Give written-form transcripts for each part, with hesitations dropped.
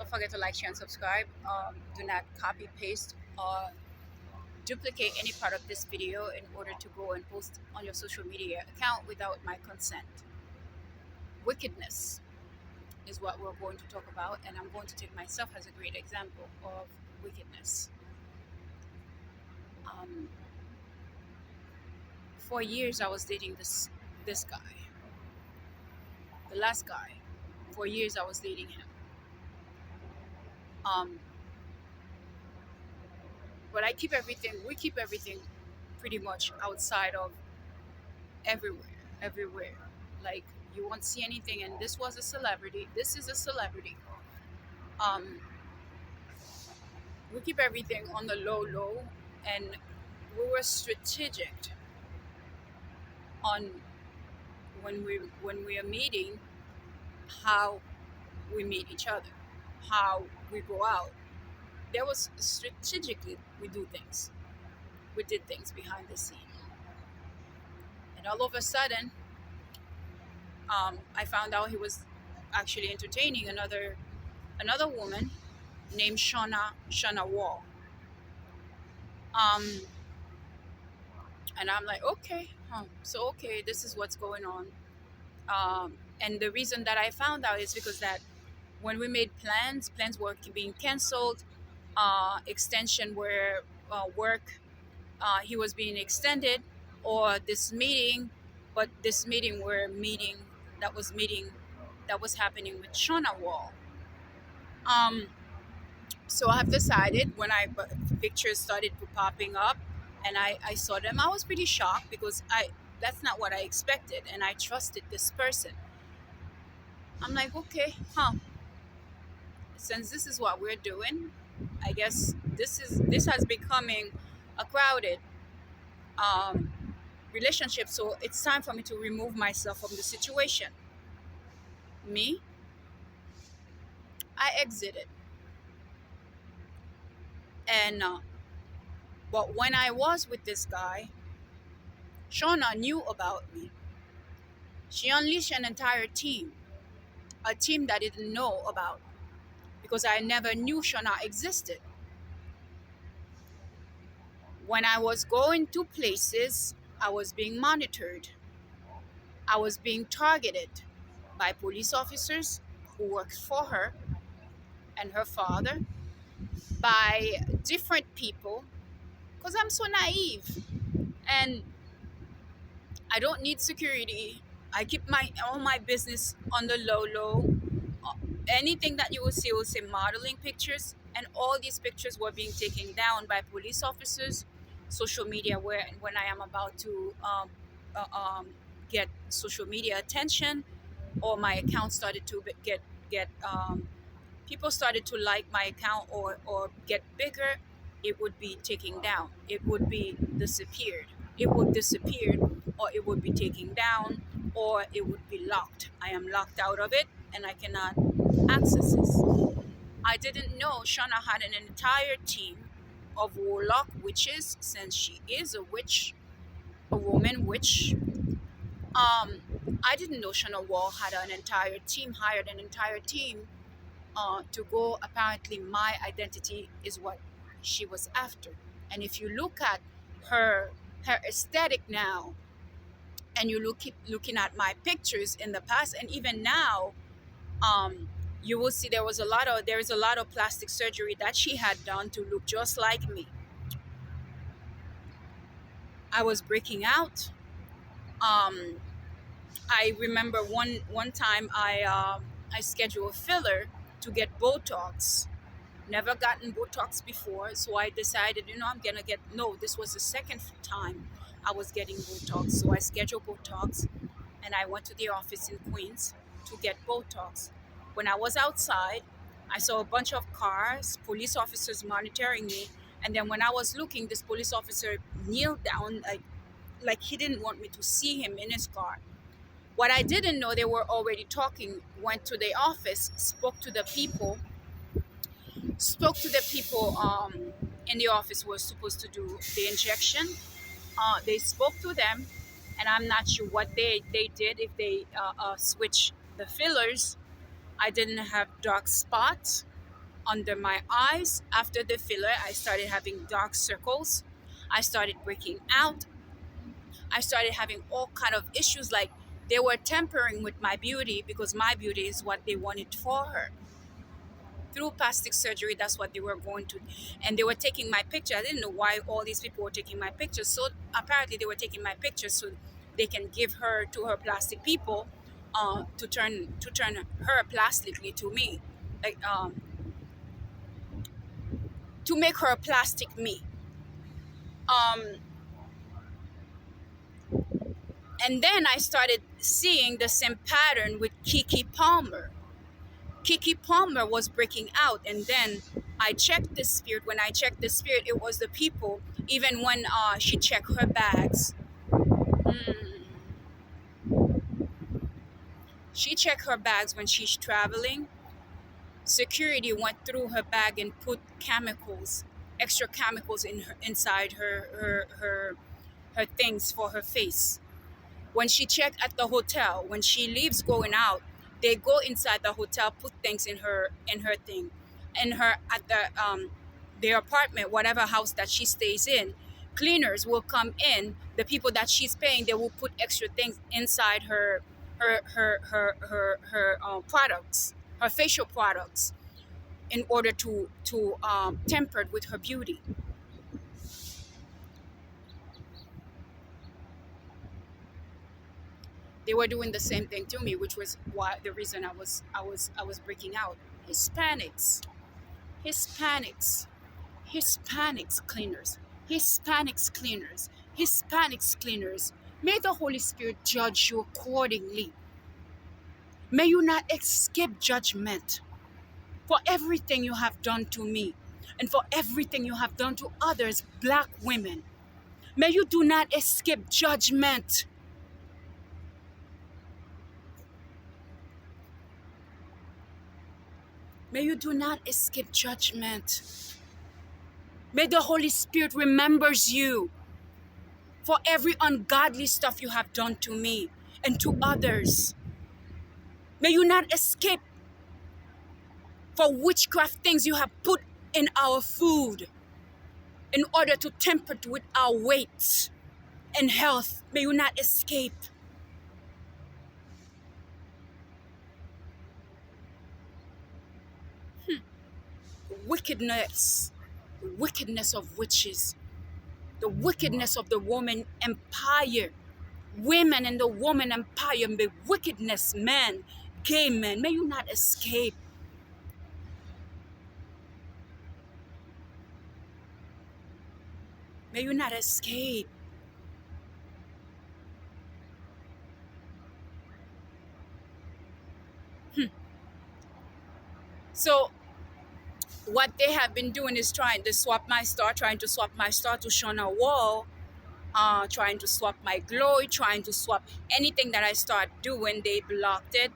Don't forget to like, share, and subscribe. Do not copy, paste, or duplicate any part of this video in order to go and post on your social media account without my consent. Wickedness is what we're going to talk about, and I'm going to take myself as a great example of wickedness. Um, for years, I was dating this guy, the last guy. For years, I was dating him. Um, but we keep everything pretty much outside of everywhere. Like, you won't see anything, and this was a celebrity. This is a celebrity. Um, we keep everything on the low, and we were strategic on when we are meeting, how we meet each other, how we go out. There was strategically we do things. We did things behind the scene, and all of a sudden, I found out he was actually entertaining another woman named Shana Wall. Um, and I'm like, okay, so okay, this is what's going on. And the reason that I found out is because that when we made plans were being canceled. Extension where work he was being extended, or this meeting, but this meeting were meeting that was happening with Shana Wall. Um, so I have decided when pictures started popping up, and I saw them, I was pretty shocked because I that's not what I expected, and I trusted this person. I'm like, okay, since this is what we're doing, I guess this has becoming a crowded um, relationship. So it's time for me to remove myself from the situation. Me, I exited, and but when I was with this guy, Shauna knew about me. She unleashed an entire team, a team that I didn't know about because I never knew Shauna existed. When I was going to places, I was being monitored. I was being targeted by police officers who worked for her and her father, by different people, because I'm so naive and I don't need security. I keep all my business on the low. Uh, Anything that you will say modeling pictures, and all these pictures were being taken down by police officers, social media, where when I am about to uh, um, get social media attention, or my account started to get people started to like my account, or get bigger, it would be taken down. It would be disappeared. It would disappear, or it would be taken down, or it would be locked. I am locked out of it, and I cannot access this. I didn't know Shauna had an entire team of warlock witches, since she is a witch, a woman witch. Um, I didn't know Shauna Wall had an entire team, hired an entire team to go. Apparently, my identity is what she was after. And if you look at her aesthetic now, and you keep looking at my pictures in the past and even now, um, you will see there is a lot of plastic surgery that she had done to look just like me. I was breaking out. Um, I remember one time I scheduled a filler to get Botox. Never gotten Botox before, so I decided, I'm gonna get. No, this was the second time I was getting Botox, so I scheduled Botox, and I went to the office in Queens to get Botox. When I was outside, I saw a bunch of cars, police officers monitoring me, and then when I was looking, this police officer kneeled down, like he didn't want me to see him in his car. What I didn't know, they were already talking. Went to the office, spoke to the people in the office who were supposed to do the injection. They spoke to them, and I'm not sure what they did, if they switched the fillers. I didn't have dark spots. under my eyes. After the filler, I started having dark circles. I started breaking out. I started having all kind of issues, like they were tampering with my beauty because my beauty is what they wanted for her. Through plastic surgery, that's what they were going to, and they were taking my picture. I didn't know why all these people were taking my pictures. So apparently they were taking my picture so they can give her to her plastic people, to turn her plastically to me, like to make her a plastic me. um and then I started seeing the same pattern with Kiki Palmer. Kiki Palmer was breaking out, and then I checked the spirit. When I checked the spirit, it was the people. Even when she checked her bags, mm, she checked her bags when she's traveling. Security went through her bag and put chemicals, extra chemicals inside her things for her face. When she checked at the hotel, when she leaves going out, they go inside the hotel, put things in her thing, in her at their apartment, whatever house that she stays in. Cleaners will come in. The people that she's paying, they will put extra things inside her products, her facial products, in order to temper with her beauty. They were doing the same thing to me, which was why the reason I was breaking out. Hispanics, Hispanics, Hispanics cleaners, Hispanics cleaners, Hispanics cleaners. May the Holy Spirit judge you accordingly. May you not escape judgment for everything you have done to me and for everything you have done to others, black women. May you do not escape judgment. May you do not escape judgment. May the Holy Spirit remembers you for every ungodly stuff you have done to me and to others. May you not escape for witchcraft things you have put in our food in order to temper it with our weight and health. May you not escape. Wickedness, the wickedness of witches, the wickedness of the woman empire, women in the woman empire, may wickedness, men, gay men, may you not escape. May you not escape. So what they have been doing is trying to swap my star, to Shana Wall, trying to swap my glory, trying to swap anything that I start doing. They blocked it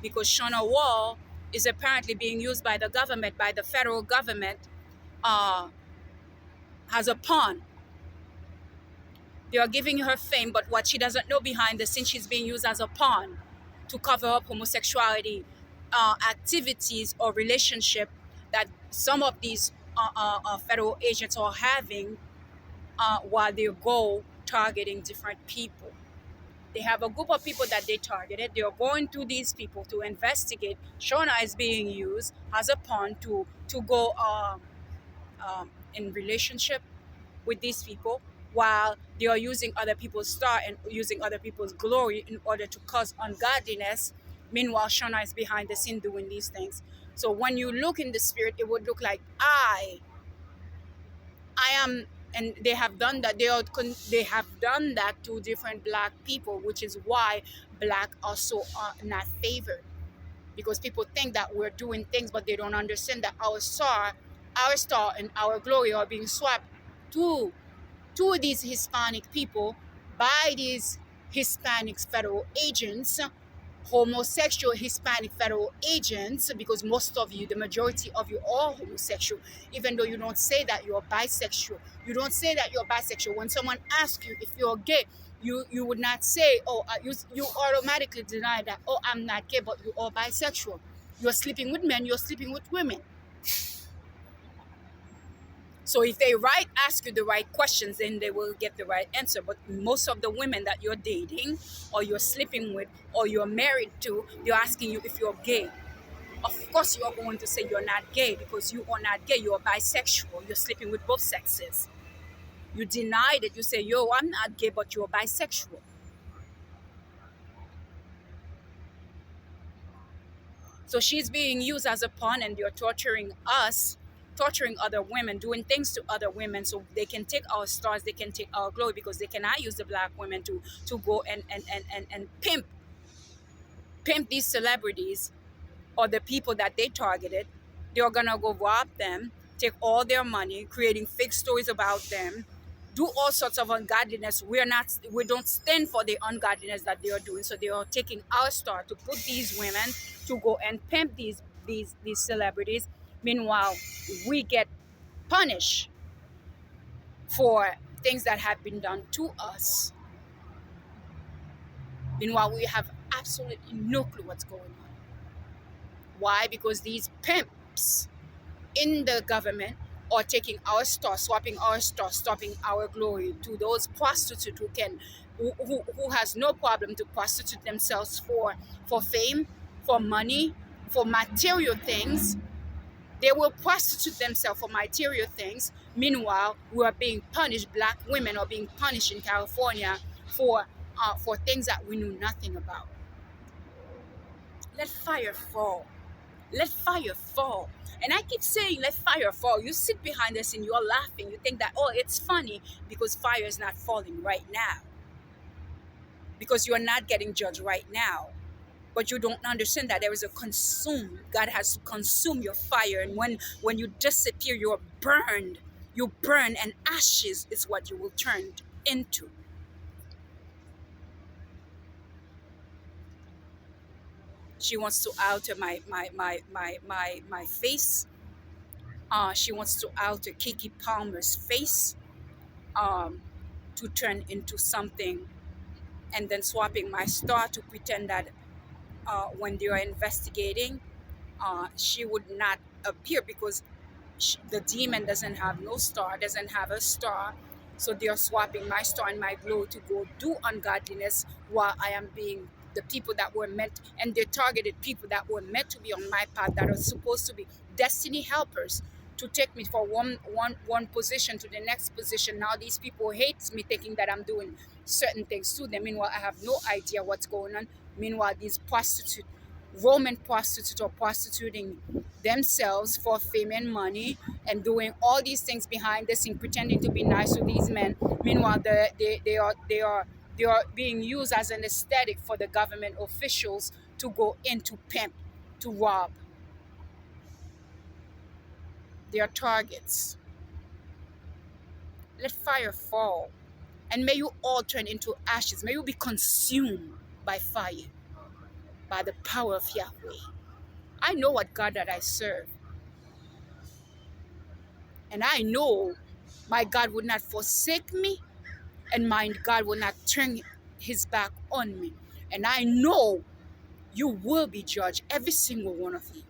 because Shana Wall is apparently being used by the government, by the federal government, uh, as a pawn. They are giving her fame, but what she doesn't know behind the scenes, she's being used as a pawn to cover up homosexuality activities or relationship that some of these federal agents are having while they go targeting different people. They have a group of people that they targeted. They are going to these people to investigate. Shona is being used as a pawn to go in relationship with these people, while they are using other people's star and using other people's glory in order to cause ungodliness. Meanwhile, Shona is behind the scene doing these things. So when you look in the spirit, it would look like I am, and they have done that. They have done that to different black people, which is why black are so not favored, because people think that we're doing things, but they don't understand that our star and our glory are being swapped to these Hispanic people by these Hispanic federal agents, homosexual Hispanic federal agents, because most of you, the majority of you, are homosexual. Even though you don't say that you're bisexual, when someone asks you if you're gay, you would not say, oh, you automatically deny that, oh, I'm not gay, but you are bisexual. You're sleeping with men, you're sleeping with women. So if they ask you the right questions, then they will get the right answer. But most of the women that you're dating or you're sleeping with or you're married to, they're asking you if you're gay. Of course you are going to say you're not gay because you are not gay, you're bisexual, you're sleeping with both sexes. You denied it, you say, yo, I'm not gay, but you're bisexual. So she's being used as a pawn and you're torturing us, torturing other women, doing things to other women so they can take our stars, they can take our glory because they cannot use the black women to go and pimp these celebrities or the people that they targeted. They're gonna go rob them, take all their money, creating fake stories about them, do all sorts of ungodliness. We don't stand for the ungodliness that they are doing. So they are taking our star to put these women to go and pimp these celebrities. Meanwhile, we get punished for things that have been done to us. Meanwhile, we have absolutely no clue what's going on. Why? Because these pimps in the government or taking our star, swapping our star, stopping our glory to those prostitutes who has no problem to prostitute themselves for fame, for money, for material things. They will prostitute themselves for material things. Meanwhile, we are being punished. Black women are being punished in California for things that we knew nothing about. Let fire fall. Let fire fall. And I keep saying, let fire fall. You sit behind us and you're laughing. You think that, oh, it's funny because fire is not falling right now. Because you're not getting judged right now. But you don't understand that there is a consume. God has to consume your fire. And when you disappear, you're burned. You burn, and ashes is what you will turn into. She wants to alter my face. She wants to alter Kiki Palmer's face um, to turn into something, and then swapping my star to pretend that when they are investigating, she would not appear because the demon doesn't have no star, doesn't have a star. So they are swapping my star and my glow to go do ungodliness while I am being the people that were meant, and they targeted people that were meant to be on my path, that are supposed to be destiny helpers to take me for one position to the next position. Now these people hate me thinking that I'm doing certain things to them. Meanwhile, I have no idea what's going on. Meanwhile, these prostitutes, Roman prostitutes, are prostituting themselves for fame and money and doing all these things behind the scene, pretending to be nice to these men. Meanwhile, they are being used as an aesthetic for the government officials to go into pimp, to rob. They are targets. Let fire fall, and may you all turn into ashes. May you be consumed by fire, by the power of Yahweh. I know what God that I serve. And I know my God would not forsake me, and my God will not turn his back on me. And I know you will be judged, every single one of you.